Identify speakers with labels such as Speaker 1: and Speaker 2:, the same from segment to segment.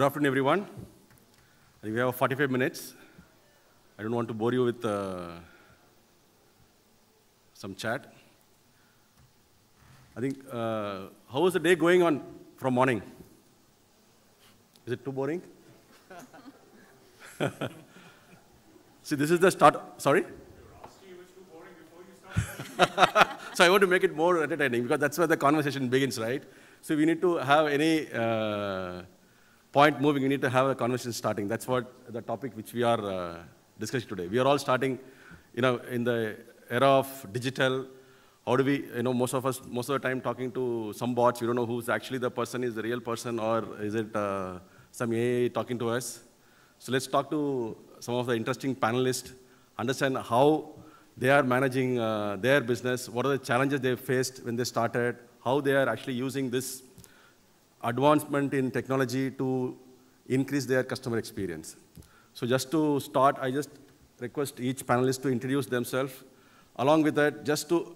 Speaker 1: Good afternoon, everyone. I think we have 45 minutes. I don't want to bore you with some chat. I think, how is the day going on from morning? Is it too boring? See, this is the start. Sorry? So I want to make it more entertaining because that's where the conversation begins, right? So we need to have any point moving, we need to have a conversation starting. That's what the topic which we are discussing today. We are all starting, in the era of digital. How do we, most of us, most of the time talking to some bots, we don't know who's actually the person, is the real person, or is it some AI talking to us? So let's talk to some of the interesting panelists, understand how they are managing their business, what are the challenges they faced when they started, how they are actually using this advancement in technology to increase their customer experience. So just to start, I just request each panelist to introduce themselves. Along with that, just to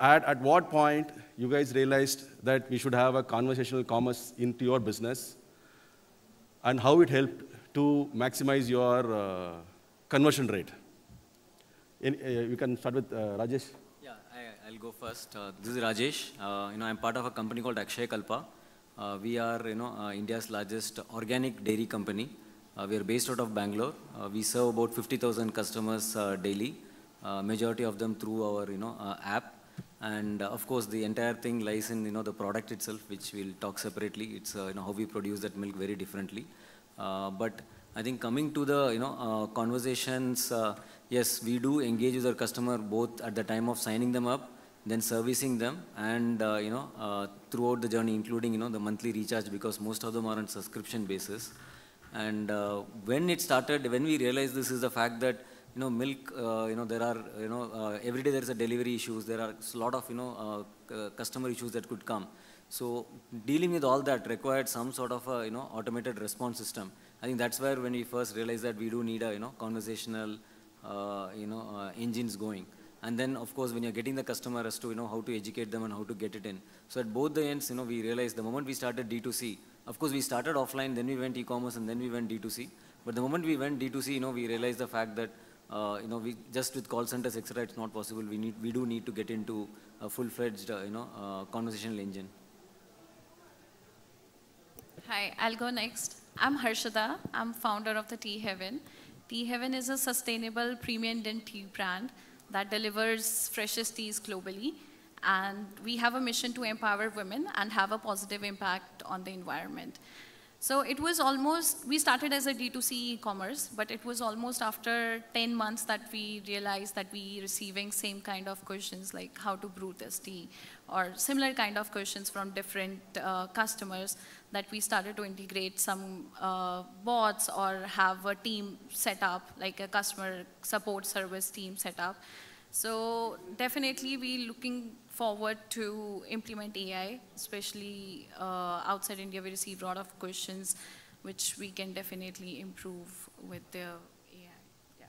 Speaker 1: add at what point you guys realized that we should have a conversational commerce into your business and how it helped to maximize your conversion rate. You can start with Rajesh.
Speaker 2: Yeah, I'll go first. This is Rajesh. I'm part of a company called Akshayakalpa. We are, India's largest organic dairy company. We are based out of Bangalore. We serve about 50,000 customers daily. Majority of them through our, app. And of course, the entire thing lies in, the product itself, which we'll talk separately. It's, how we produce that milk very differently. But I think coming to the, conversations, yes, we do engage with our customer both at the time of signing them up, then servicing them, and throughout the journey, including the monthly recharge, because most of them are on subscription basis. And when it started, when we realized this is the fact that milk, there are every day there is a delivery issues. There are a lot of customer issues that could come. So dealing with all that required some sort of a automated response system. I think that's where when we first realized that we do need a conversational engines going. And then, of course, when you're getting the customer as to, how to educate them and how to get it in. So at both the ends, we realized the moment we started D2C, of course, we started offline, then we went e-commerce, and then we went D2C. But the moment we went D2C, we realized the fact that, we just with call centers, etc., it's not possible. We do need to get into a full-fledged, conversational engine.
Speaker 3: Hi, I'll go next. I'm Harshada. I'm founder of the Tea Heaven. Tea Heaven is a sustainable premium Indian tea brand that delivers freshest teas globally. And we have a mission to empower women and have a positive impact on the environment. So it was almost, we started as a D2C e-commerce, but it was almost after 10 months that we realized that we receiving same kind of questions like how to brew this tea or similar kind of questions from different customers that we started to integrate some bots or have a team set up, like a customer support service team set up. So definitely we looking forward to implement AI, especially outside India. We receive a lot of questions which we can definitely improve with the AI. Yeah.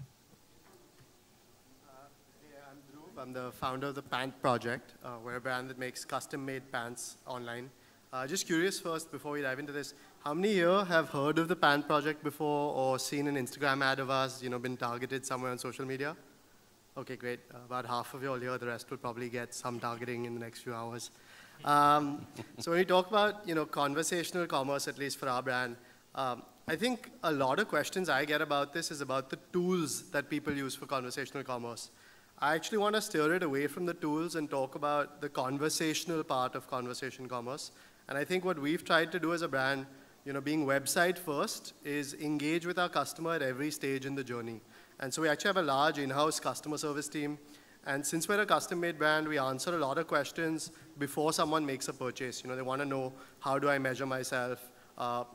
Speaker 4: Hey, I'm Dhruv. I'm the founder of the Pant project. We're a brand that makes custom-made pants online. Just curious first, before we dive into this, how many here have heard of the Pant project before or seen an Instagram ad of us, been targeted somewhere on social media? Okay, great. About half of you all here. The rest will probably get some targeting in the next few hours. So when we talk about, conversational commerce, at least for our brand, I think a lot of questions I get about this is about the tools that people use for conversational commerce. I actually want to steer it away from the tools and talk about the conversational part of conversation commerce. And I think what we've tried to do as a brand, being website first, is engage with our customer at every stage in the journey. And so we actually have a large in-house customer service team. And since we're a custom-made brand, we answer a lot of questions before someone makes a purchase. They want to know, how do I measure myself?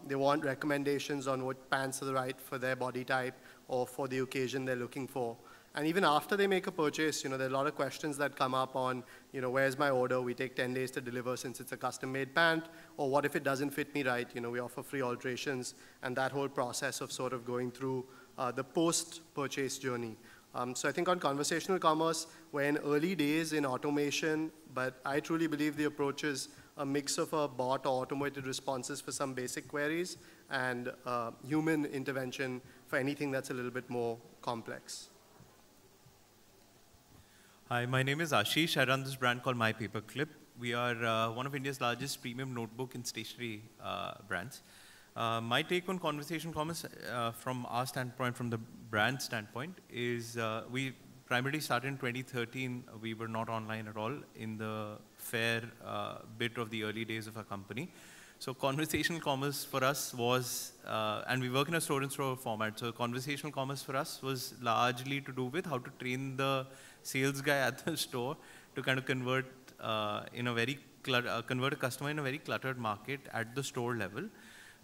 Speaker 4: They want recommendations on what pants are right for their body type or for the occasion they're looking for. And even after they make a purchase, there are a lot of questions that come up on, where's my order? We take 10 days to deliver since it's a custom-made pant. Or what if it doesn't fit me right? We offer free alterations. And that whole process of sort of going through the post-purchase journey. So I think on conversational commerce, we're in early days in automation, but I truly believe the approach is a mix of a bot or automated responses for some basic queries, and human intervention for anything that's a little bit more complex?
Speaker 5: Hi, my name is Aashish. I run this brand called myPAPERCLIP. We are one of India's largest premium notebook and stationery brands. My take on conversation commerce from our standpoint, from the brand standpoint, is we primarily started in 2013. We were not online at all in the fair bit of the early days of our company. So conversational commerce for us was, and we work in a store-in-store format, so conversational commerce for us was largely to do with how to train the sales guy at the store to kind of convert convert a customer in a very cluttered market at the store level.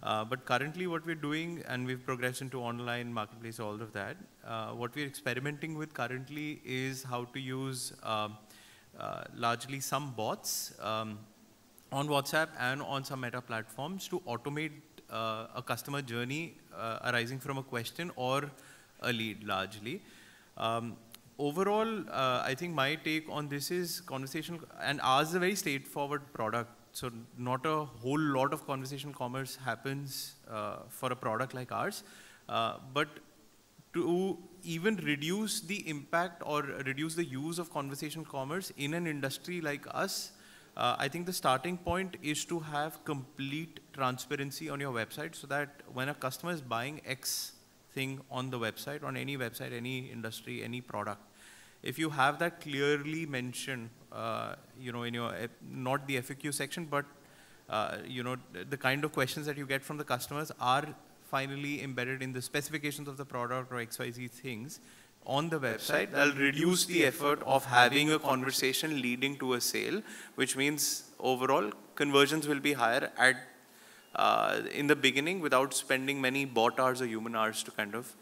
Speaker 5: But currently what we're doing, and we've progressed into online marketplace, all of that, what we're experimenting with currently is how to use largely some bots on WhatsApp and on some meta platforms to automate a customer journey arising from a question or a lead largely. Overall, I think my take on this is conversation, and ours is a very straightforward product. So not a whole lot of conversational commerce happens for a product like ours. But to even reduce the impact or reduce the use of conversational commerce in an industry like us, I think the starting point is to have complete transparency on your website so that when a customer is buying X thing on the website, on any website, any industry, any product, if you have that clearly mentioned, in your, not the FAQ section, but, the kind of questions that you get from the customers are finally embedded in the specifications of the product or XYZ things on the website, that'll reduce the effort of having a conversation leading to a sale, which means overall conversions will be higher in the beginning without spending many bot hours or human hours to kind of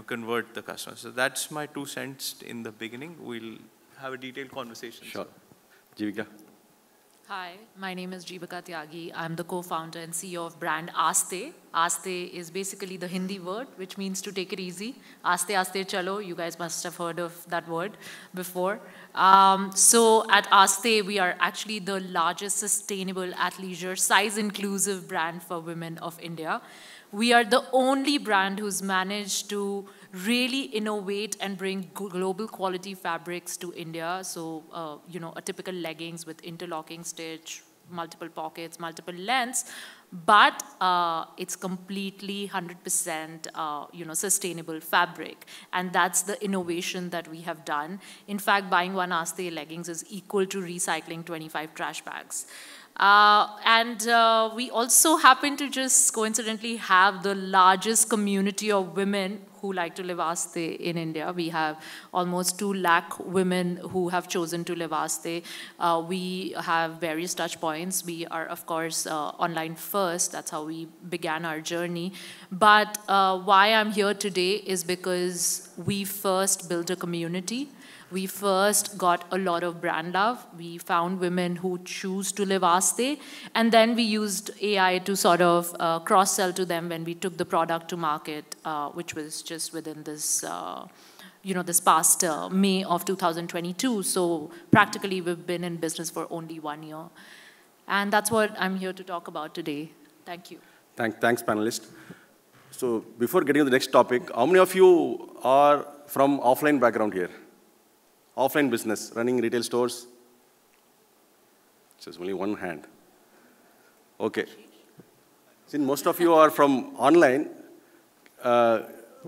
Speaker 5: convert the customer. So that's my 2 cents in the beginning. We'll have a detailed conversation.
Speaker 1: Sure. Jeevika.
Speaker 6: Hi, my name is Jeevika Tyagi. I'm the co-founder and CEO of brand Aastey. Aastey is basically the Hindi word, which means to take it easy. Aastey, Aastey chalo. You guys must have heard of that word before. So at Aastey, we are actually the largest sustainable athleisure, size-inclusive brand for women of India. We are the only brand who's managed to really innovate and bring global quality fabrics to India. So, a typical leggings with interlocking stitch, multiple pockets, multiple lengths, but it's completely 100% sustainable fabric. And that's the innovation that we have done. In fact, buying one Aastey leggings is equal to recycling 25 trash bags. We also happen to just coincidentally have the largest community of women who like to live Aastey in India. We have almost 2 lakh women who have chosen to live Aastey. We have various touch points. We are, of course, online first. That's how we began our journey. But why I'm here today is because we first built a community. We first got a lot of brand love. We found women who choose to live Aastey. And then we used AI to sort of cross-sell to them when we took the product to market, which was just within this, this past May of 2022. So practically, we've been in business for only 1 year. And that's what I'm here to talk about today. Thank you.
Speaker 1: Thanks, panelists. So before getting to the next topic, how many of you are from offline background here? Offline business, running retail stores? Just only one hand. Okay. Since most of you are from online,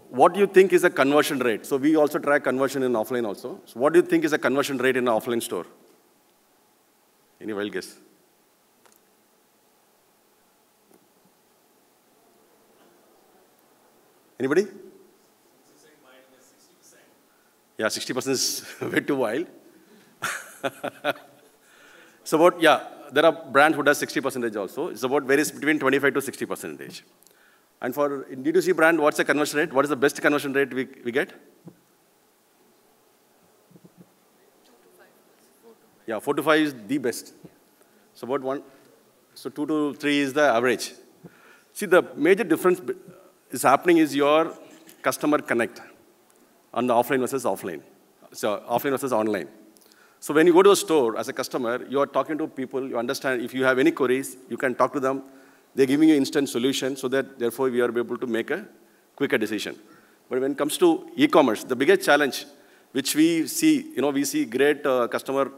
Speaker 1: what do you think is the conversion rate? So we also track conversion in offline also. So what do you think is the conversion rate in an offline store? Any wild guess? Anybody? Yeah, 60% is way too wild. So about, there are brands who does 60% also. It's about varies between 25 to 60%. And for D2C brand, what's the conversion rate? What is the best conversion rate we get? 4 to 5 is the best. So about 2 to 3 is the average. See, the major difference is happening is your customer connect on the offline versus offline. So offline versus online. So when you go to a store as a customer, you are talking to people, you understand if you have any queries, you can talk to them. They're giving you instant solution so that, therefore, we are able to make a quicker decision. But when it comes to e-commerce, the biggest challenge which we see, we see great customer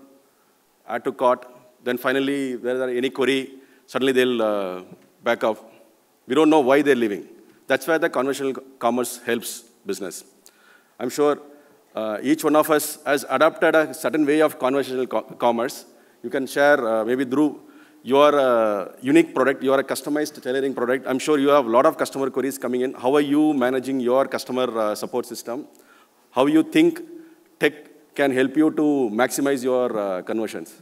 Speaker 1: add to cart, then finally, whether there any query, suddenly they'll back off. We don't know why they're leaving. That's where the conventional commerce helps business. I'm sure each one of us has adopted a certain way of conversational commerce. You can share, maybe Dhruv, your unique product, you are a customized tailoring product. I'm sure you have a lot of customer queries coming in. How are you managing your customer support system? How you think tech can help you to maximize your conversions?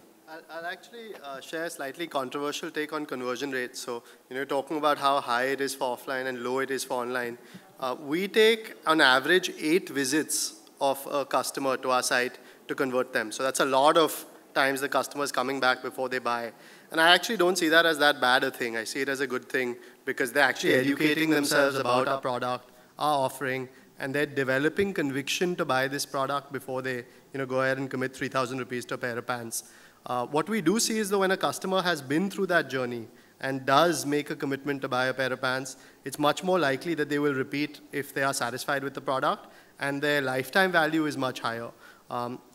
Speaker 4: I'll actually share a slightly controversial take on conversion rates. So, you're talking about how high it is for offline and low it is for online. We take, on average, 8 visits of a customer to our site to convert them. So that's a lot of times the customer is coming back before they buy. And I actually don't see that as that bad a thing. I see it as a good thing because they're actually educating themselves about our product, our offering, and they're developing conviction to buy this product before they go ahead and commit 3,000 rupees to a pair of pants. What we do see is that when a customer has been through that journey and does make a commitment to buy a pair of pants, it's much more likely that they will repeat if they are satisfied with the product, and their lifetime value is much higher.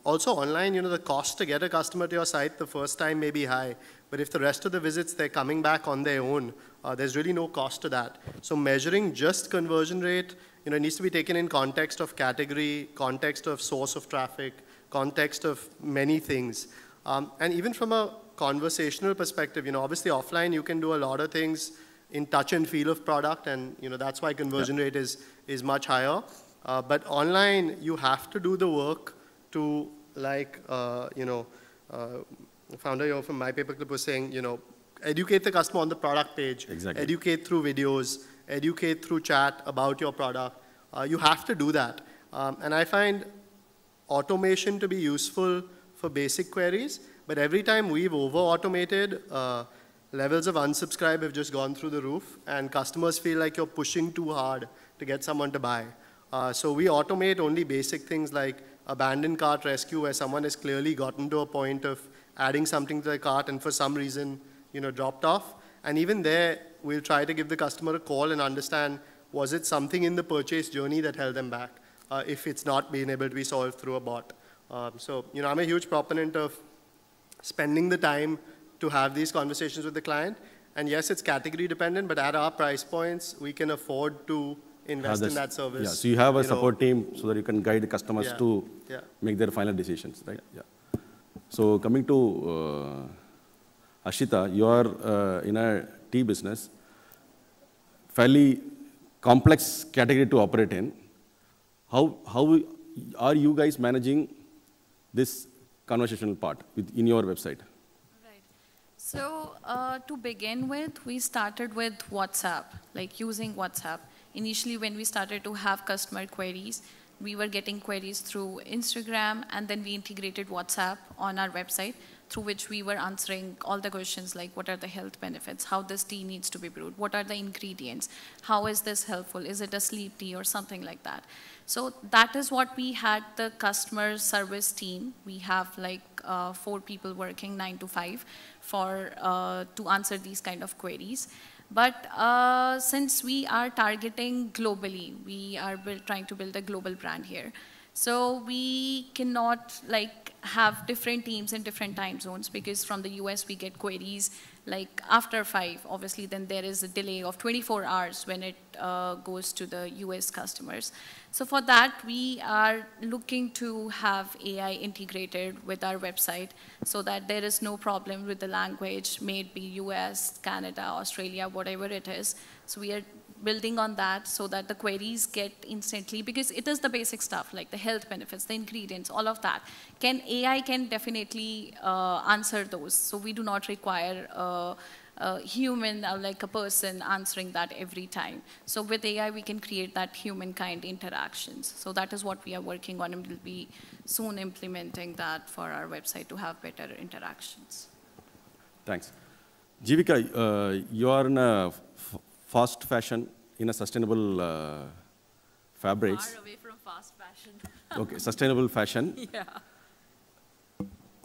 Speaker 4: Also online, the cost to get a customer to your site the first time may be high, but if the rest of the visits they're coming back on their own, there's really no cost to that. So measuring just conversion rate, it needs to be taken in context of category, context of source of traffic, context of many things. And even from a conversational perspective, obviously offline you can do a lot of things in touch and feel of product, and that's why conversion rate is much higher. But online you have to do the work to, like, the founder here from myPAPERCLIP was saying, educate the customer on the product page,
Speaker 1: exactly.
Speaker 4: Educate through videos, educate through chat about your product. You have to do that. And I find automation to be useful for basic queries, but every time we've over-automated, levels of unsubscribe have just gone through the roof, and customers feel like you're pushing too hard to get someone to buy. So we automate only basic things like abandoned cart rescue, where someone has clearly gotten to a point of adding something to the cart and for some reason, dropped off. And even there, we'll try to give the customer a call and understand, was it something in the purchase journey that held them back, if it's not being able to be solved through a bot. So, I'm a huge proponent of spending the time to have these conversations with the client. And yes, it's category dependent, but at our price points, we can afford to invest in that service.
Speaker 1: Yeah, so you have a support team so that you can guide the customers to make their final decisions, right? Yeah. So coming to Ashita, you are in a tea business, fairly complex category to operate in. How are you guys managing this conversational part in your website?
Speaker 3: Right. So to begin with, we started with WhatsApp, like using WhatsApp. Initially, when we started to have customer queries, we were getting queries through Instagram, and then we integrated WhatsApp on our website, through which we were answering all the questions like what are the health benefits, how this tea needs to be brewed, what are the ingredients, how is this helpful, is it a sleep tea or something like that. So that is what we had the customer service team. We have like 4 people working 9 to 5 to answer these kind of queries. But since we are targeting globally, we are trying to build a global brand here. So we cannot have different teams in different time zones, because from the US we get queries like after 5. Obviously then there is a delay of 24 hours when it goes to the US customers. So for that we are looking to have AI integrated with our website so that there is no problem with the language, may it be US, Canada, Australia, whatever it is. So we are building on that so that the queries get instantly, because it is the basic stuff like the health benefits, the ingredients, all of that. AI can definitely answer those. So we do not require a human, like a person answering that every time. So with AI, we can create that humankind interactions. So that is what we are working on, and we'll be soon implementing that for our website to have better interactions.
Speaker 1: Thanks. Jeevika, you are in a fast fashion, in a sustainable fabrics.
Speaker 6: Far away from fast fashion.
Speaker 1: Okay, sustainable fashion.
Speaker 6: Yeah.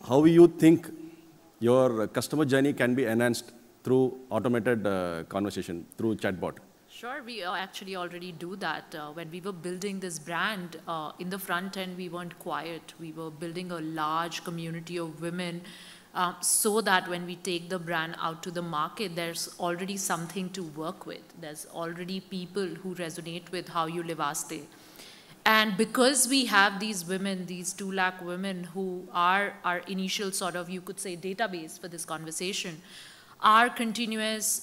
Speaker 1: How do you think your customer journey can be enhanced through automated conversation, through chatbot?
Speaker 6: Sure, we actually already do that. When we were building this brand, in the front end, we weren't quiet. We were building a large community of women so that when we take the brand out to the market, there's already something to work with. There's already people who resonate with how you live Aastey. And because we have these women, these 2 lakh women who are our initial sort of, you could say, database for this conversation, our continuous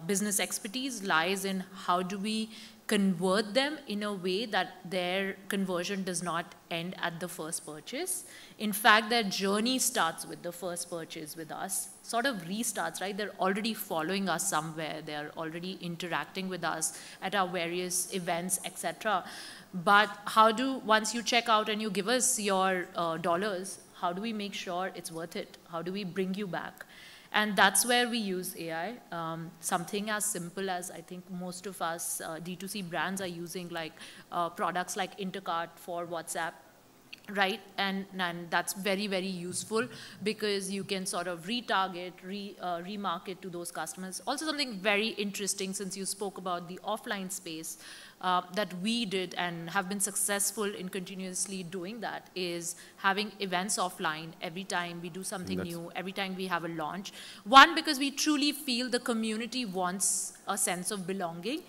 Speaker 6: business expertise lies in how do we convert them in a way that their conversion does not end at the first purchase. In fact, their journey starts with the first purchase with us, sort of restarts, right? They're already following us somewhere. They're already interacting with us at our various events, etc. But once you check out and you give us your dollars, how do we make sure it's worth it? How do we bring you back? And that's where we use AI. Something as simple as I think most of us D2C brands are using, like products like Intercart for WhatsApp, right? And that's very, very useful because you can sort of retarget, remarket to those customers. Also something very interesting, since you spoke about the offline space, that we did and have been successful in continuously doing that, is having events offline every time we do something new, every time we have a launch. One, because we truly feel the community wants a sense of belonging.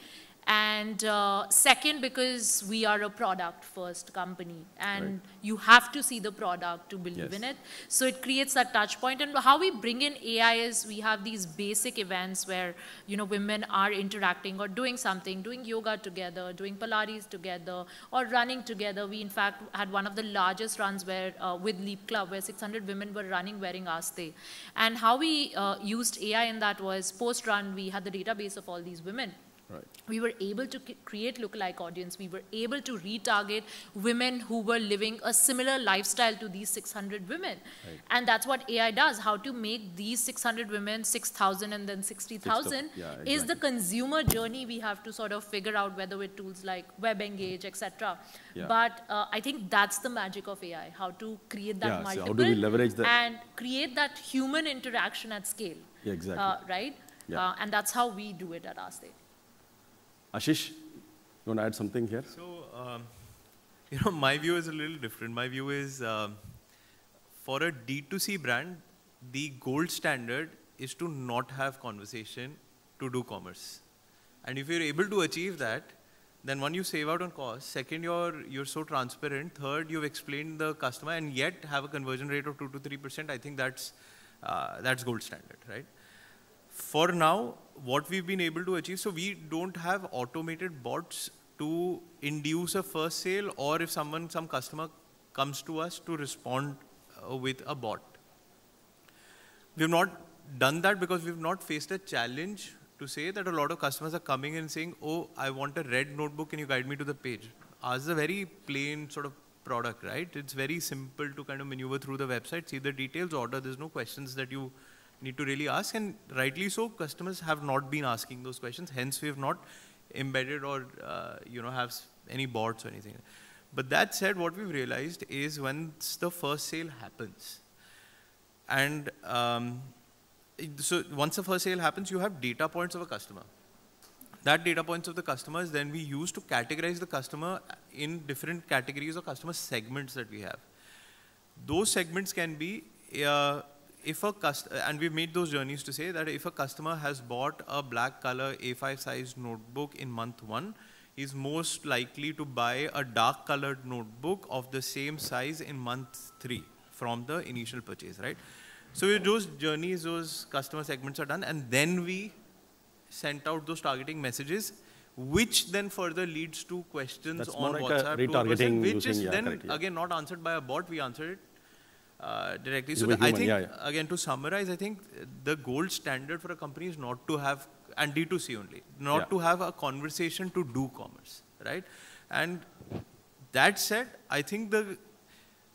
Speaker 6: And second, because we are a product-first company, and you have to see the product to believe in it. So it creates that touch point. And how we bring in AI is we have these basic events where, you know, women are interacting or doing something, doing yoga together, doing Pilates together, or running together. We, in fact, had one of the largest runs where with Leap Club, where 600 women were running wearing Aastey. And how we used AI in that was, post-run, we had the database of all these women. Right. We were able to create lookalike audience. We were able to retarget women who were living a similar lifestyle to these 600 women. Right. And that's what AI does. How to make these 600 women 6,000 and then 60,000 is the consumer journey we have to sort of figure out, whether with tools like WebEngage, etc. But I think that's the magic of AI, how to create that multiple,
Speaker 1: so how do we leverage that?
Speaker 6: And create that human interaction at scale.
Speaker 1: Yeah, exactly.
Speaker 6: Right? And that's how we do it at Aastey.
Speaker 1: Ashish, you want to add something here?
Speaker 5: So, you know, my view is a little different. My view is, for a D2C brand, the gold standard is to not have conversation to do commerce. And if you're able to achieve that, then one, you save out on cost. Second, you're so transparent. Third, you've explained the customer and yet have a conversion rate of 2 to 3%. I think that's gold standard, right? For now, what we've been able to achieve, so we don't have automated bots to induce a first sale, or if some customer comes to us to respond with a bot. We've not done that because we've not faced a challenge to say that a lot of customers are coming in saying, oh, I want a red notebook, can you guide me to the page? Ours is a very plain sort of product, right? It's very simple to kind of maneuver through the website, see the details, order. There's no questions that you need to really ask, and rightly so, customers have not been asking those questions. Hence, we have not embedded or have any bots or anything. But that said, what we've realized is once the first sale happens, and so once the first sale happens, you have data points of a customer. That data points of the customers then we use to categorize the customer in different categories or customer segments that we have. Those segments can be and we've made those journeys to say that if a customer has bought a black color A5 size notebook in month 1, he's most likely to buy a dark colored notebook of the same size in month 3 from the initial purchase, right? So with those journeys, those customer segments are done, and then we sent out those targeting messages, which then further leads to questions on WhatsApp,
Speaker 1: retargeting,
Speaker 5: which is then again not answered by a bot, we answered it directly. So I think, again, to summarize, I think the gold standard for a company is not to have, and D2C only, not to have a conversation to do commerce, right? And that said, I think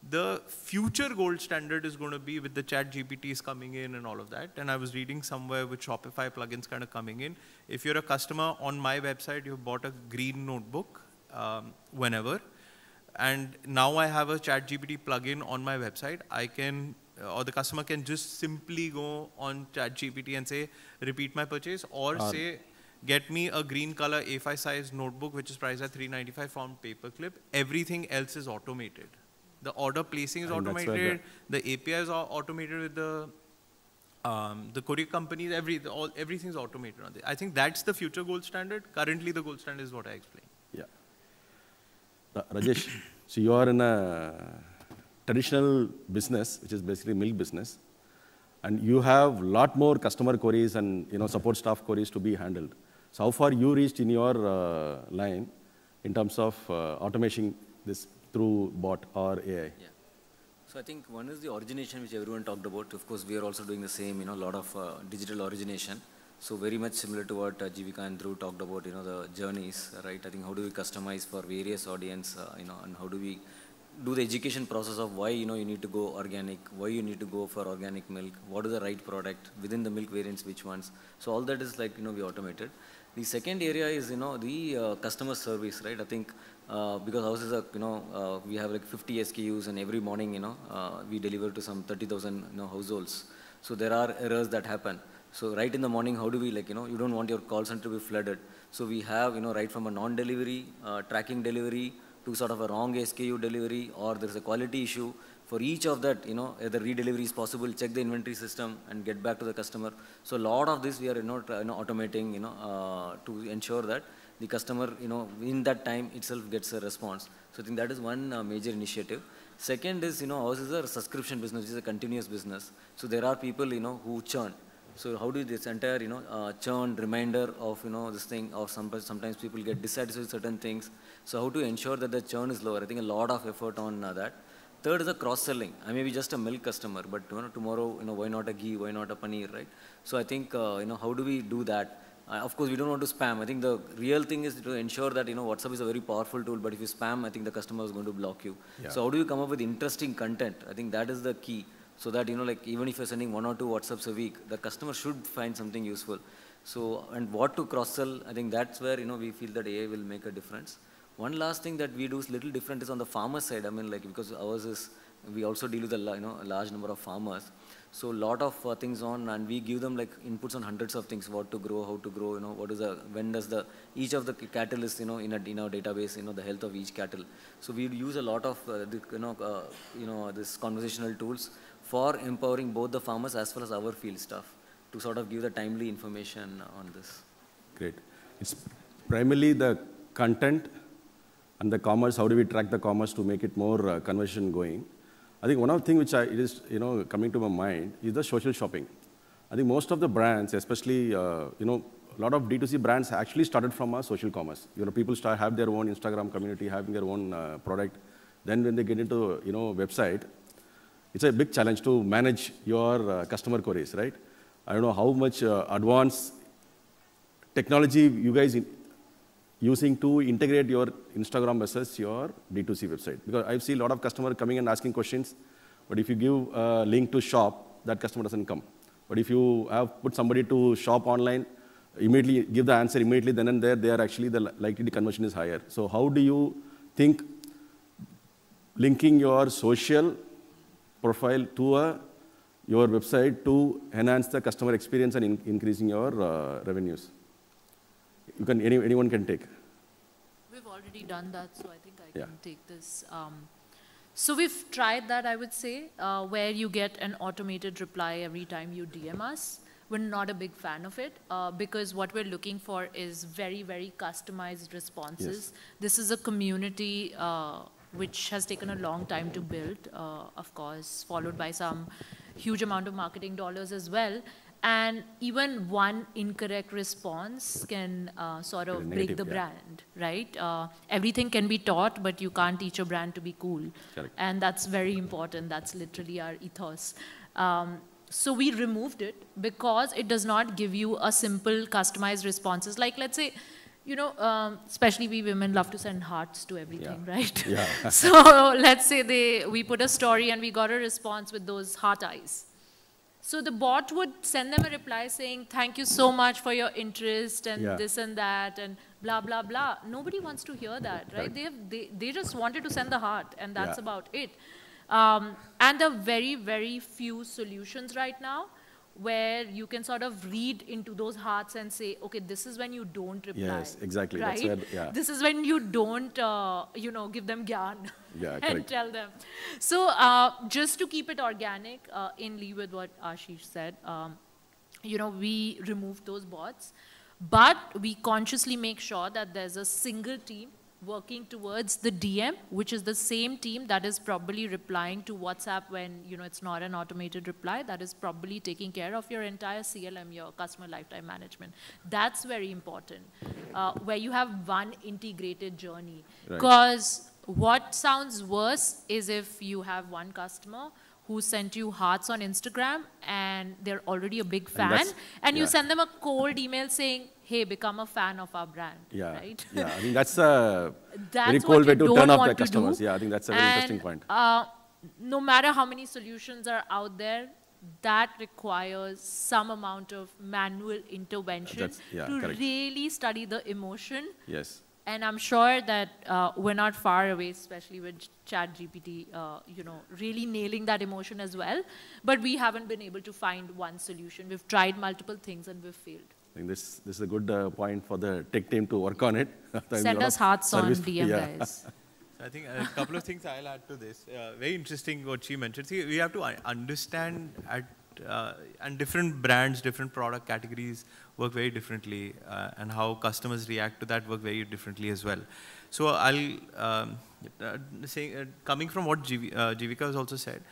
Speaker 5: the future gold standard is going to be with the chat GPTs coming in and all of that. And I was reading somewhere with Shopify plugins kind of coming in. If you're a customer on my website, you've bought a green notebook whenever, and now I have a ChatGPT plugin on my website, I can or the customer can just simply go on ChatGPT and say, repeat my purchase, or say, get me a green color A5 size notebook, which is priced at $395 from Paperclip. Everything else is automated. The order placing is automated. The APIs are automated with the courier companies. Everything's automated on this. I think that's the future gold standard. Currently, the gold standard is what I explained.
Speaker 1: Yeah. Rajesh, so you are in a traditional business, which is basically milk business, and you have a lot more customer queries and support staff queries to be handled. So how far you reached in your line in terms of automation this through bot or AI?
Speaker 2: Yeah. So I think one is the origination, which everyone talked about. Of course, we are also doing the same, a lot of digital origination. So very much similar to what Jeevika and Dhruv talked about, the journeys, right? I think how do we customize for various audience, and how do we do the education process of why, you need to go organic, why you need to go for organic milk, what is the right product, within the milk variants, which ones. So all that is like, we automated. The second area is, the customer service, right? I think because ours is we have like 50 SKUs, and every morning, we deliver to some 30,000 households. So there are errors that happen. So right in the morning, how do we you don't want your call center to be flooded. So we have, right from a non-delivery, tracking delivery, to sort of a wrong SKU delivery, or there's a quality issue. For each of that, either redelivery is possible, check the inventory system and get back to the customer. So a lot of this we are automating, to ensure that the customer, in that time itself gets a response. So I think that is one major initiative. Second is, ours is a subscription business, which is a continuous business. So there are people, who churn. So how do this entire, churn, reminder of, this thing, or sometimes people get dissatisfied with certain things. So how to ensure that the churn is lower? I think a lot of effort on that. Third is the cross-selling. I may be just a milk customer, but tomorrow, why not a ghee, why not a paneer, right? So I think, how do we do that? Of course, we don't want to spam. I think the real thing is to ensure that, WhatsApp is a very powerful tool, but if you spam, I think the customer is going to block you. Yeah. So how do you come up with interesting content? I think that is the key. So that, even if you're sending 1 or 2 WhatsApps a week, the customer should find something useful. So, and what to cross-sell, I think that's where, we feel that AI will make a difference. One last thing that we do is little different is on the farmer side. I mean, because ours is, we also deal with a large number of farmers. So a lot of things on, and we give them inputs on hundreds of things, what to grow, how to grow, what is when does each of the cattle is, in our database, the health of each cattle. So we use a lot of, this conversational tools for empowering both the farmers as well as our field staff to sort of give the timely information on this.
Speaker 1: Great. It's primarily the content and the commerce. How do we track the commerce to make it more conversion going? I think one of the things which it is coming to my mind is the social shopping. I think most of the brands, especially a lot of D2C brands actually started from social commerce. People have their own Instagram community, having their own product. Then when they get into website, it's a big challenge to manage your customer queries, right? I don't know how much advanced technology you guys using to integrate your Instagram versus your D2C website. Because I see a lot of customers coming and asking questions, but if you give a link to shop, that customer doesn't come. But if you have put somebody to shop online, immediately give the answer immediately, then and there, they are actually the likely conversion is higher. So how do you think linking your social profile to your website to enhance the customer experience and increasing your revenues? You can, anyone can take.
Speaker 6: We've already done that, so I think I can take this. So we've tried that, I would say, where you get an automated reply every time you DM us. We're not a big fan of it because what we're looking for is very, very customized responses. Yes. This is a community which has taken a long time to build, of course, followed by some huge amount of marketing dollars as well. And even one incorrect response can sort of break the brand, right? Everything can be taught, but you can't teach a brand to be cool. Correct. And that's very important. That's literally our ethos. So we removed it because it does not give you a simple customized responses. Like, let's say, especially we women love to send hearts to everything, right? Yeah. So let's say we put a story and we got a response with those heart eyes. So the bot would send them a reply saying, thank you so much for your interest and this and that and blah, blah, blah. Nobody wants to hear that, right? They just wanted to send the heart and that's about it. And there are very, very few solutions right now where you can sort of read into those hearts and say, okay, this is when you don't reply.
Speaker 1: Yes, exactly.
Speaker 6: Right?
Speaker 1: That's where, yeah.
Speaker 6: This is when you don't, you know, give them gyan
Speaker 1: Yeah,
Speaker 6: and
Speaker 1: correct.
Speaker 6: tell them. So just to keep it organic, in line with what Aashish said, you know, we removed those bots, but we consciously make sure that there's a single team working towards the DM, which is the same team that is probably replying to WhatsApp when, you know, it's not an automated reply, that is probably taking care of your entire CLM, your customer lifetime management. That's very important, where you have one integrated journey. Because what sounds worse is if you have one customer who sent you hearts on Instagram and they're already a big fan, and you send them a cold email saying, hey, become a fan of our brand, right?
Speaker 1: Yeah, I think that's a very cold way to turn off the customers. Yeah, I think that's a very interesting point.
Speaker 6: No matter how many solutions are out there, that requires some amount of manual intervention to really study the emotion.
Speaker 1: Yes.
Speaker 6: And I'm sure that we're not far away, especially with ChatGPT, you know, really nailing that emotion as well. But we haven't been able to find one solution. We've tried multiple things and we've failed.
Speaker 1: I think this is a good point for the tech team to work on it.
Speaker 6: Send us hearts on DM, guys.
Speaker 5: I think a couple of things I'll add to this. Very interesting what she mentioned. See, we have to understand and different brands, different product categories work very differently, and how customers react to that work very differently as well. So I'll say, coming from what Jeevika has also said,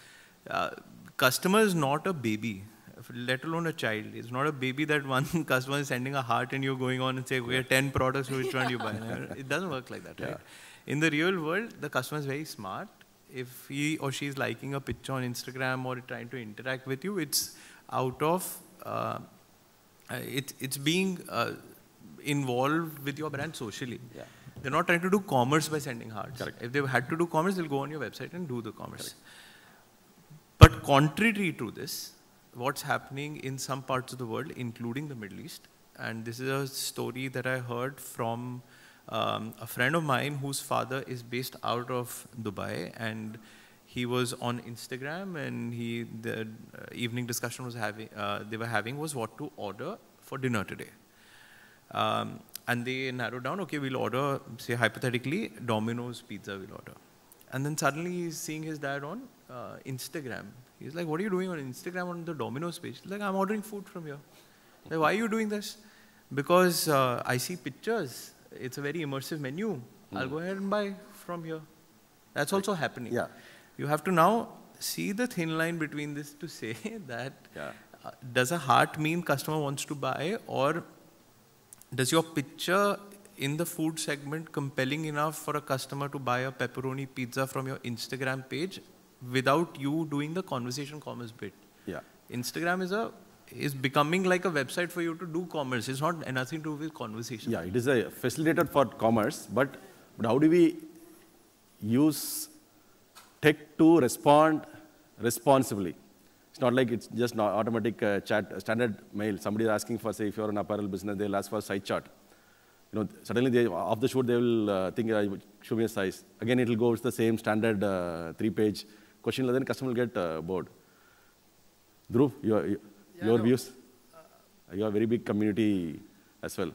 Speaker 5: customer is not a baby, let alone a child. It's not a baby that one customer is sending a heart and you're going on and saying, we have 10 products, so which one do you buy? It doesn't work like that, right? In the real world, the customer is very smart. If he or she is liking a picture on Instagram or trying to interact with you, it's out of, it's being involved with your brand socially. They're not trying to do commerce by sending hearts. If they had to do commerce, they'll go on your website and do the commerce. But contrary to this, what's happening in some parts of the world, including the Middle East, and this is a story that I heard from a friend of mine whose father is based out of Dubai, and he was on Instagram, and the evening discussion they were having was what to order for dinner today. And they narrowed down, okay, we'll order, say hypothetically, Domino's pizza we'll order. And then suddenly he's seeing his dad on Instagram. He's like, what are you doing on Instagram on the Domino's page? He's like, I'm ordering food from here. Like, why are you doing this? Because I see pictures. It's a very immersive menu. I'll go ahead and buy from here. That's also happening. Yeah. You have to now see the thin line between this to say that does a heart mean customer wants to buy, or does your picture in the food segment compelling enough for a customer to buy a pepperoni pizza from your Instagram page without you doing the conversation commerce bit? Yeah. Instagram is becoming like a website for you to do commerce. It's not nothing to do with conversation.
Speaker 1: Yeah, it is a facilitator for commerce, but how do we use tech to respond responsibly? It's not like it's just not automatic chat, standard mail. Somebody is asking for, say, if you're an apparel business, they'll ask for a size chart. You know, suddenly off the shoot, they will think, show me a size. Again, it will go with the same standard 3-page question, then customer will get bored. Dhruv, your views? You have a very big community as well.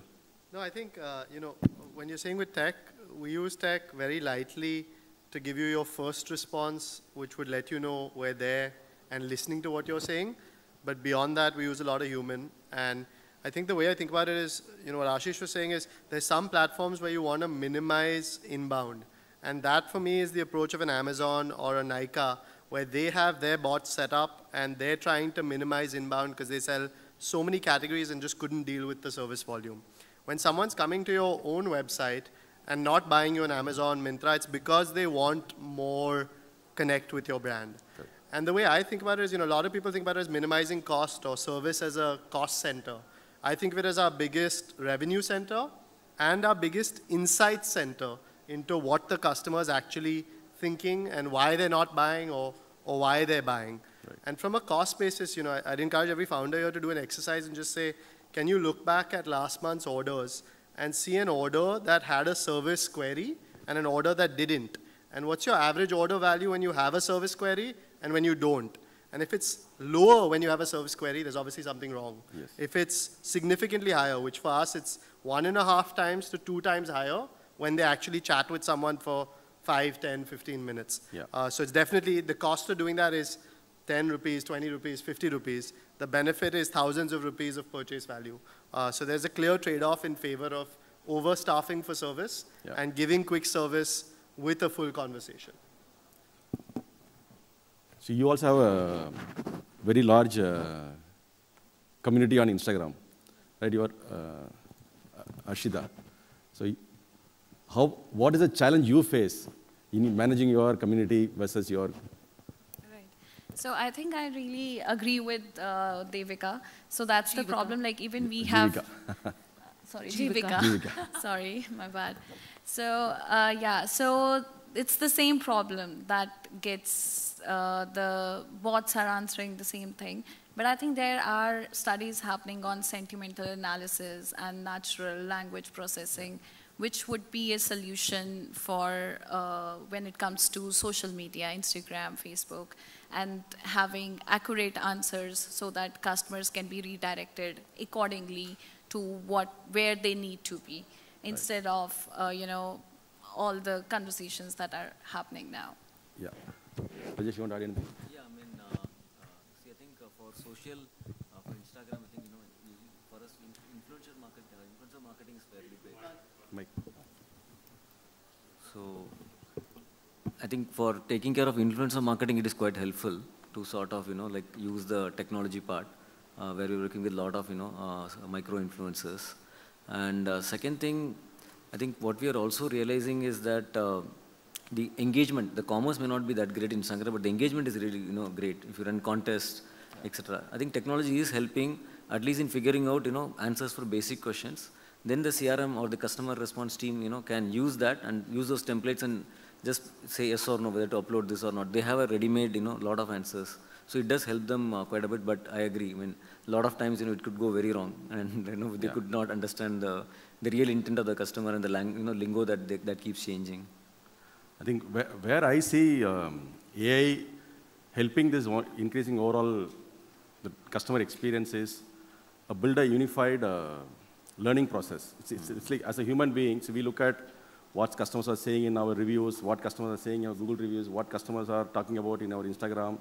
Speaker 4: No, I think, you know, when you're saying with tech, we use tech very lightly to give you your first response, which would let you know we're there and listening to what you're saying. But beyond that, we use a lot of human. And I think the way I think about it is, you know, what Aashish was saying is there's some platforms where you want to minimize inbound. And that, for me, is the approach of an Amazon or a Nykaa, where they have their bots set up and they're trying to minimize inbound because they sell so many categories and just couldn't deal with the service volume. When someone's coming to your own website and not buying you on Amazon, Myntra, it's because they want more connect with your brand. Okay. And the way I think about it is, you know, a lot of people think about it as minimizing cost or service as a cost center. I think of it as our biggest revenue center and our biggest insight center into what the customer is actually thinking and why they're not buying or why they're buying. Right. And from a cost basis, you know, I'd encourage every founder here to do an exercise and just say, can you look back at last month's orders and see an order that had a service query and an order that didn't? And what's your average order value when you have a service query and when you don't? And if it's lower when you have a service query, there's obviously something wrong.
Speaker 1: Yes.
Speaker 4: If it's significantly higher, which for us it's 1.5 times to 2 times higher when they actually chat with someone for 5, 10, 15 minutes.
Speaker 1: Yeah.
Speaker 4: So it's definitely, the cost of doing that is 10 rupees, 20 rupees, 50 rupees. The benefit is thousands of rupees of purchase value. So there's a clear trade-off in favor of overstaffing for service and giving quick service with a full conversation.
Speaker 1: So you also have a very large community on Instagram, right? You are Ashida. So what is the challenge you face in managing your community versus your?
Speaker 3: Right. So I think I really agree with Devika. So that's the problem. Like even we have. Sorry, Jeevika. Sorry, my bad. So yeah, so it's the same problem that gets the bots are answering the same thing. But I think there are studies happening on sentimental analysis and natural language processing, which would be a solution for when it comes to social media, Instagram, Facebook, and having accurate answers so that customers can be redirected accordingly to where they need to be, instead of you know, all the conversations that are happening now.
Speaker 1: Yeah. Rajesh, you want to add anything?
Speaker 2: Yeah, I mean, see, I think for social, for Instagram, I think, you know, for us, influencer marketing is fairly big.
Speaker 1: Mike.
Speaker 2: So, I think for taking care of influencer marketing, it is quite helpful to sort of, you know, like use the technology part, where we're working with a lot of, you know, micro influencers. And second thing, I think what we are also realizing is that the engagement, the commerce may not be that great in Instagram, but the engagement is really, you know, great. If you run contests, etc. I think technology is helping, at least in figuring out, you know, answers for basic questions. Then the CRM or the customer response team, you know, can use that and use those templates and just say yes or no, whether to upload this or not. They have a ready-made, you know, lot of answers. So it does help them quite a bit, but I agree. I mean, a lot of times, you know, it could go very wrong, and you know, they could not understand the real intent of the customer and the lingo that keeps changing.
Speaker 1: I think where I see AI helping this increasing overall the customer experience is build a unified learning process. It's like as a human being, so we look at what customers are saying in our reviews, what customers are saying in our Google reviews, what customers are talking about in our Instagram.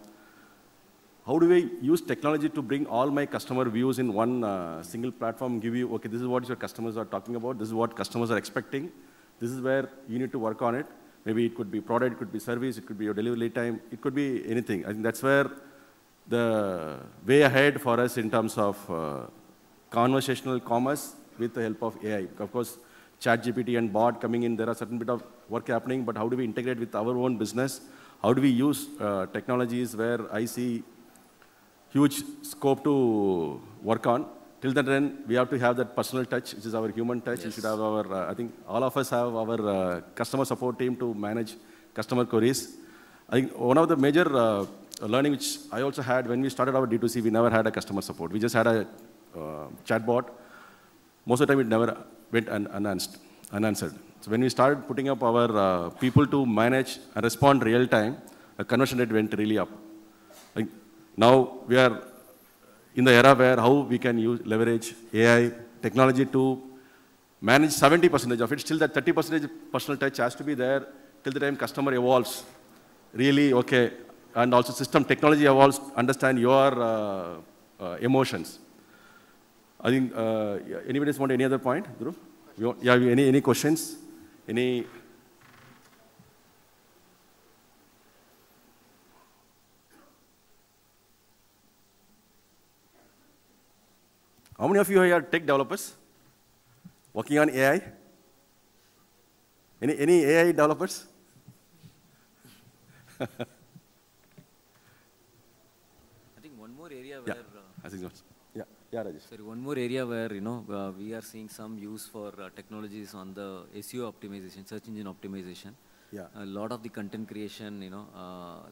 Speaker 1: How do we use technology to bring all my customer views in one single platform, give you, okay, this is what your customers are talking about, this is what customers are expecting, this is where you need to work on it. Maybe it could be product, it could be service, it could be your delivery time, it could be anything. I think that's where the way ahead for us in terms of conversational commerce with the help of AI. Of course, ChatGPT and bot coming in, there are certain bit of work happening, but how do we integrate with our own business? How do we use technologies where I see huge scope to work on? Till then, we have to have that personal touch, which is our human touch. Yes. We should have our, I think all of us have our customer support team to manage customer queries. I think one of the major learning which I also had when we started our D2C, we never had a customer support. We just had a chatbot. Most of the time, it never went unanswered. So when we started putting up our people to manage and respond real time, the conversion rate went really up. Like now we are in the era where how we can leverage AI technology to manage 70% of it. Still that 30% personal touch has to be there till the time customer evolves. Really, okay, and also system technology evolves, understand your emotions. I think, anybody want any other point, Dhruv? Yeah, any questions? Any? How many of you are tech developers working on AI? Any AI developers?
Speaker 2: I think one more area where...
Speaker 1: I think so. Yeah, Rajesh.
Speaker 2: Sorry, one more area where, you know, we are seeing some use for technologies on the SEO optimization, search engine optimization.
Speaker 1: Yeah.
Speaker 2: A lot of the content creation, you know,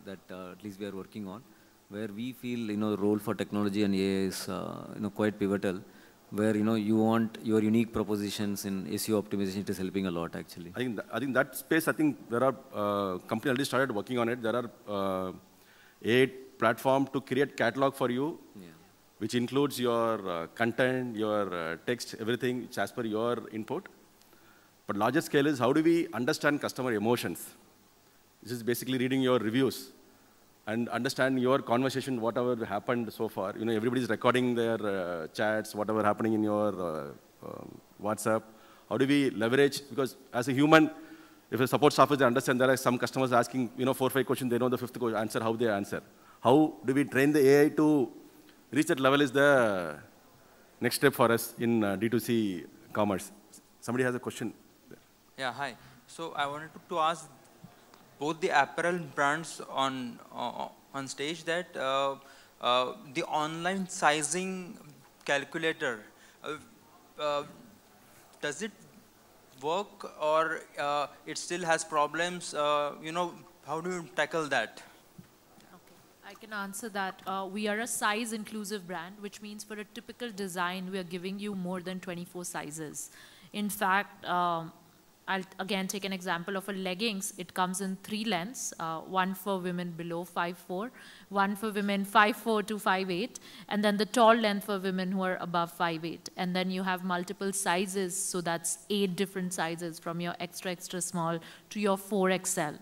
Speaker 2: that at least we are working on, where we feel, you know, role for technology and AI is, you know, quite pivotal. where you want your unique propositions in SEO optimization. It is helping a lot actually.
Speaker 1: I think that space, I think there are companies already started working on it. There are AI platform to create catalog for you, which includes your content, your text, everything, which as per your input. But larger scale is how do we understand customer emotions? This is basically reading your reviews and understand your conversation, whatever happened so far. Everybody's recording their chats, whatever happening in your WhatsApp. How do we leverage? Because as a human, if a support staff is understand there are some customers asking 4 or 5 questions, they know the 5th answer, how they answer. How do we train the AI to reach that level is the next step for us in D2C commerce. Somebody has a question.
Speaker 7: Yeah, hi. So I wanted to ask both the apparel brands on stage that the online sizing calculator, does it work or it still has problems? How do you tackle that?
Speaker 6: I can answer that. We are a size inclusive brand, which means for a typical design, we are giving you more than 24 sizes. In fact, I'll again take an example of a leggings. It comes in 3 lengths, one for women below 5'4", one for women 5'4" to 5'8", and then the tall length for women who are above 5'8". And then you have multiple sizes, so that's 8 different sizes from your extra, extra small to your 4XL.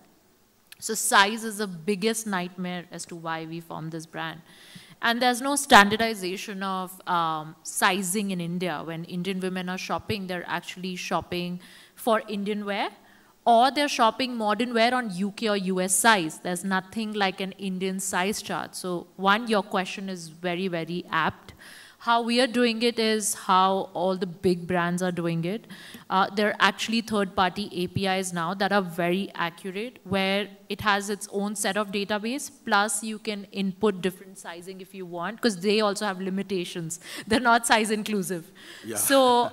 Speaker 6: So size is the biggest nightmare as to why we formed this brand. And there's no standardization of sizing in India. When Indian women are shopping, they're actually shopping for Indian wear, or they're shopping modern wear on UK or US size. There's nothing like an Indian size chart. So one, your question is very, very apt. How we are doing it is how all the big brands are doing it. There are actually third-party APIs now that are very accurate, where it has its own set of database, plus you can input different sizing if you want, because they also have limitations. They're not size inclusive. Yeah. So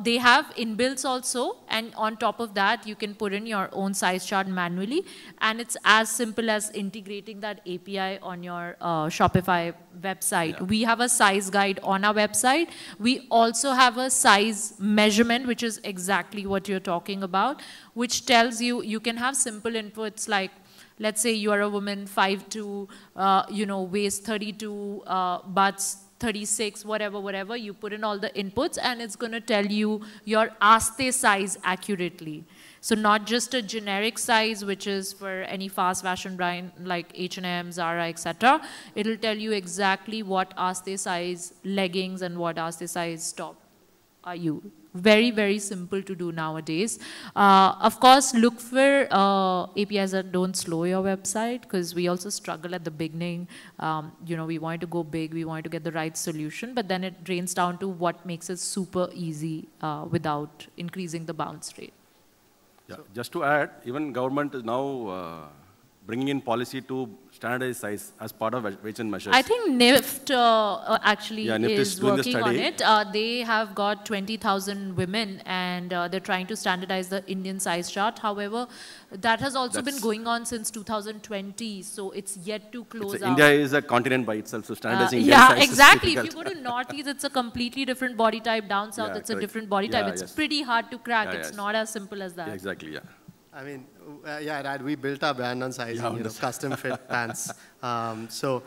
Speaker 6: they have inbuilts also, and on top of that, you can put in your own size chart manually, and it's as simple as integrating that API on your Shopify website. Yeah. We have a size guide on our website. We also have a size measurement, which is exactly what you're talking about, which tells you, you can have simple inputs like, let's say you are a woman 5'2", waist 32, butts 36, whatever, you put in all the inputs and it's going to tell you your Aastey size accurately. So not just a generic size, which is for any fast fashion brand like H&M, Zara, etc. It'll tell you exactly what Aastey size leggings and what Aastey size top are you. Very, very simple to do nowadays. Of course, look for APIs that don't slow your website, because we also struggle at the beginning. We want to go big, we want to get the right solution, but then it drains down to what makes it super easy without increasing the bounce rate.
Speaker 1: Yeah. Just to add, even government is now bringing in policy to standardize size as part of weights and measures.
Speaker 6: I think NIFT actually is working on it. They have got 20,000 women and they're trying to standardize the Indian size chart. However, that has also been going on since 2020, so it's yet to close out.
Speaker 1: India is a continent by itself, so standardizing Indian size
Speaker 6: exactly.
Speaker 1: is
Speaker 6: If you go to Northeast, it's a completely different body type. Down South, it's a different body type. It's pretty hard to crack. It's not as simple as that.
Speaker 1: Yeah, exactly, yeah.
Speaker 4: I mean, Dad, we built our brand on sizing, custom fit pants. So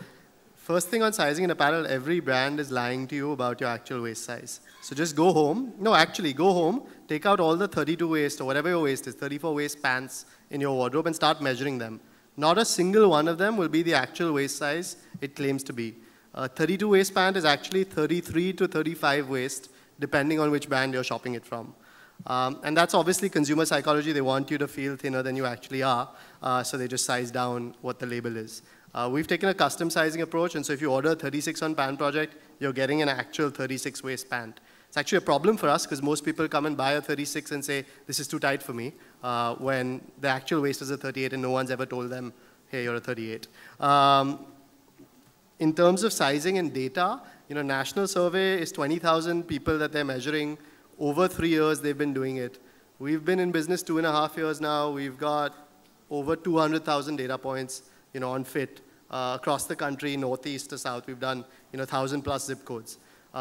Speaker 4: first thing on sizing in apparel, every brand is lying to you about your actual waist size. So just go home. No, actually, go home, take out all the 32 waist or whatever your waist is, 34 waist pants in your wardrobe and start measuring them. Not a single one of them will be the actual waist size it claims to be. 32 waist pant is actually 33 to 35 waist, depending on which brand you're shopping it from. And that's obviously consumer psychology. They want you to feel thinner than you actually are, so they just size down what the label is. We've taken a custom sizing approach, and so if you order 36 on Pant project, you're getting an actual 36 waist pant. It's actually a problem for us because most people come and buy a 36 and say, this is too tight for me, when the actual waist is a 38 and no one's ever told them, hey, you're a 38. In terms of sizing and data, national survey is 20,000 people that they're measuring. Over 3 years, they've been doing it. We've been in business 2.5 years now. We've got over 200,000 data points, on fit across the country, northeast to south. We've done, 1,000+ zip codes.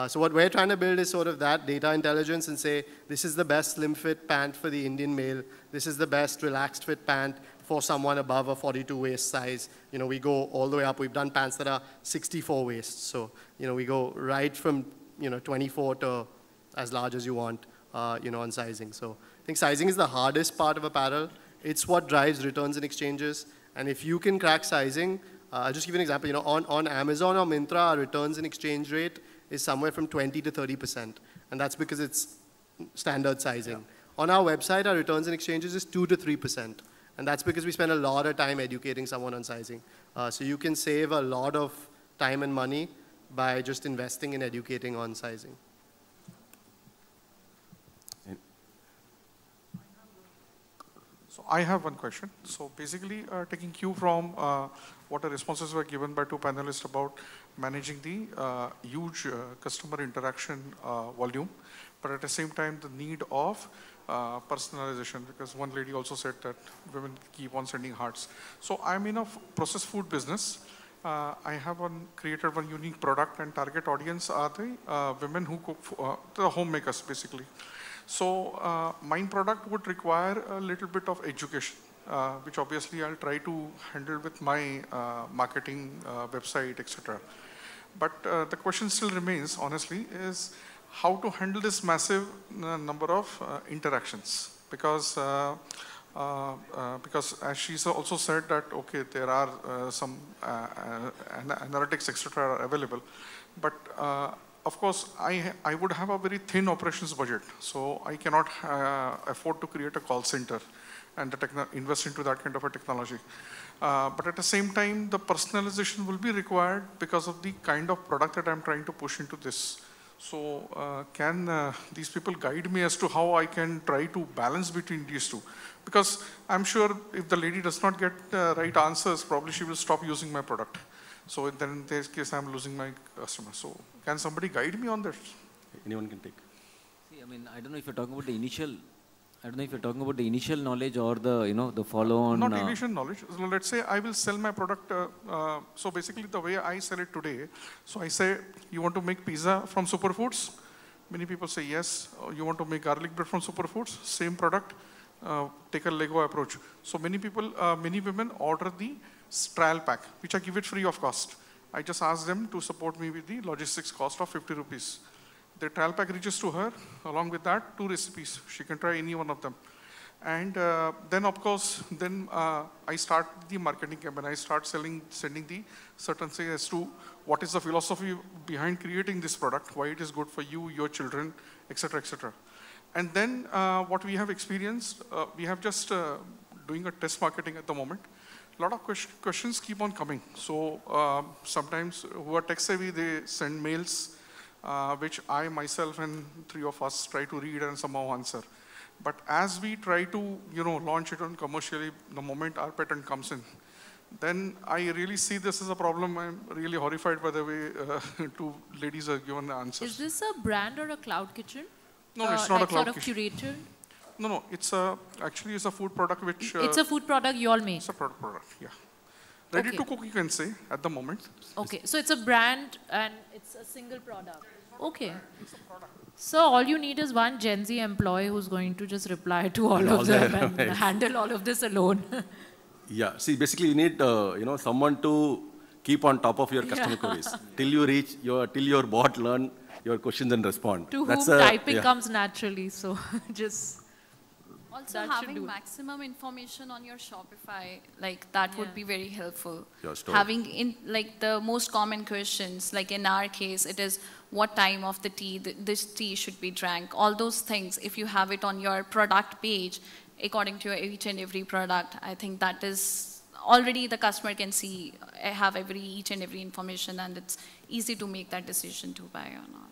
Speaker 4: So what we're trying to build is sort of that data intelligence and say, this is the best slim fit pant for the Indian male. This is the best relaxed fit pant for someone above a 42 waist size. You know, we go all the way up. We've done pants that are 64 waists. So, you know, we go right from, you know, 24 to as large as you want, you know, on sizing. So I think sizing is the hardest part of apparel. It's what drives returns and exchanges. And if you can crack sizing, I'll just give you an example. You know, on Amazon or Myntra, our returns and exchange rate is somewhere from 20 to 30%. And that's because it's standard sizing. Yeah. On our website, our returns and exchanges is 2 to 3%. And that's because we spend a lot of time educating someone on sizing. So you can save a lot of time and money by just investing in educating on sizing.
Speaker 8: So I have one question. So basically, taking cue from what the responses were given by two panelists about managing the huge customer interaction volume, but at the same time, the need of personalization, because one lady also said that women keep on sending hearts. So I'm in a processed food business. I have created one unique product, and target audience are the women who cook, the homemakers basically. So my product would require a little bit of education, which obviously I'll try to handle with my marketing website, etc. But the question still remains, honestly, is how to handle this massive number of interactions, because as she also said that, okay, there are some analytics, etc. are available, but of course, I would have a very thin operations budget, so I cannot afford to create a call center and invest into that kind of a technology. But at the same time, the personalization will be required because of the kind of product that I'm trying to push into this. So can these people guide me as to how I can try to balance between these two? Because I'm sure if the lady does not get right answers, probably she will stop using my product. So then in this case, I'm losing my customer. So can somebody guide me on that?
Speaker 1: Anyone can take.
Speaker 2: See, I mean, I don't know if you're talking about the initial, I don't know if you're talking about the initial knowledge or the, you know, the follow-on.
Speaker 8: Not initial knowledge. So let's say I will sell my product. So basically the way I sell it today, so I say, you want to make pizza from superfoods? Many people say yes. You want to make garlic bread from superfoods? Same product. Take a Lego approach. So many people, many women order the trial pack, which I give it free of cost. I just ask them to support me with the logistics cost of 50 rupees. The trial pack reaches to her, along with that, 2 recipes. She can try any one of them. And then, of course, then I start the marketing campaign. I start sending the certain say as to what is the philosophy behind creating this product, why it is good for you, your children, etc., etc. And then what we have experienced, we have just doing a test marketing at the moment. A lot of questions keep on coming. So sometimes who are tech savvy, they send mails, which I myself and 3 of us try to read and somehow answer. But as we try to, you know, launch it on commercially, the moment our patent comes in, then I really see this as a problem. I'm really horrified by the way 2 ladies are given the answers.
Speaker 6: Is this a brand or a cloud kitchen?
Speaker 8: No, it's not a cloud
Speaker 6: sort of
Speaker 8: kitchen.
Speaker 6: curated?
Speaker 8: No, it's actually it's a food product which...
Speaker 6: it's a food product you all make?
Speaker 8: It's a product, yeah. Ready to cook, you can say, at the moment.
Speaker 6: Okay, so it's a brand and it's a single product. Okay. So all you need is one Gen Z employee who's going to just reply to all of them and handle all of this alone.
Speaker 1: Yeah, see, basically you need you know, someone to keep on top of your customer queries till you reach till your bot learn your questions and respond.
Speaker 6: To whom typing comes naturally, so just...
Speaker 3: Also having maximum information on your Shopify, like that would be very helpful. Having like the most common questions, like in our case, it is what time of the tea, this tea should be drank. All those things, if you have it on your product page, according to each and every product, I think that is already the customer can see, have each and every information, and it's easy to make that decision to buy or not.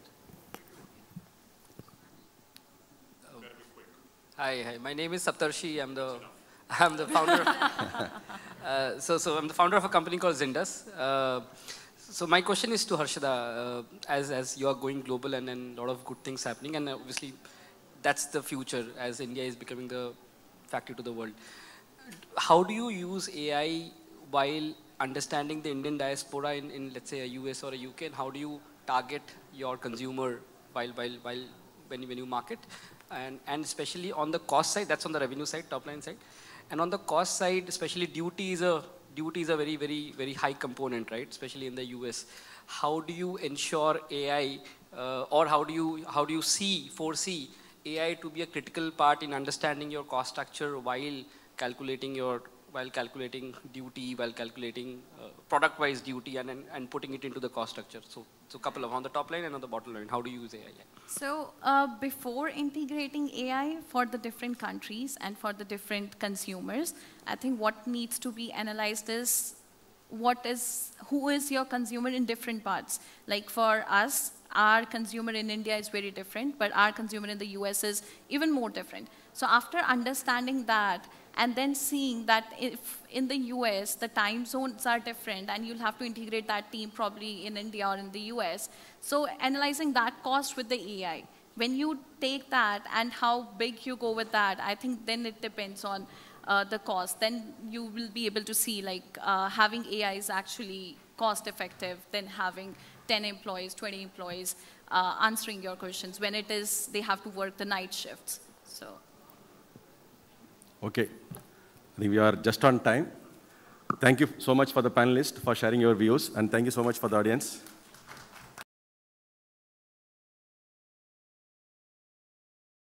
Speaker 9: Hi, my name is Saptarshi. I'm the founder. So I'm the founder of a company called Zindas. So my question is to Harshada, as you are going global and then a lot of good things happening, and obviously that's the future as India is becoming the factory to the world. How do you use AI while understanding the Indian diaspora in let's say a US or a UK, and how do you target your consumer when you market, and especially on the cost side, that's on the revenue side, top line side, and on the cost side, especially duty is a very, very, very high component, right? Especially in the US. How do you ensure AI, or how do you foresee AI to be a critical part in understanding your cost structure while calculating duty, while calculating product-wise duty, and putting it into the cost structure? So couple of on the top line and on the bottom line, how do you use AI?
Speaker 3: So before integrating AI for the different countries and for the different consumers, I think what needs to be analyzed is who is your consumer in different parts. Like for us, our consumer in India is very different, but our consumer in the US is even more different. So after understanding that, and then seeing that if in the US, the time zones are different, and you'll have to integrate that team probably in India or in the US. So analyzing that cost with the AI. When you take that and how big you go with that, I think then it depends on the cost. Then you will be able to see like having AI is actually cost effective than having 10 employees, 20 employees answering your questions when it is they have to work the night shifts. So.
Speaker 1: Okay, I think we are just on time. Thank you so much for the panelists for sharing your views, and thank you so much for the audience.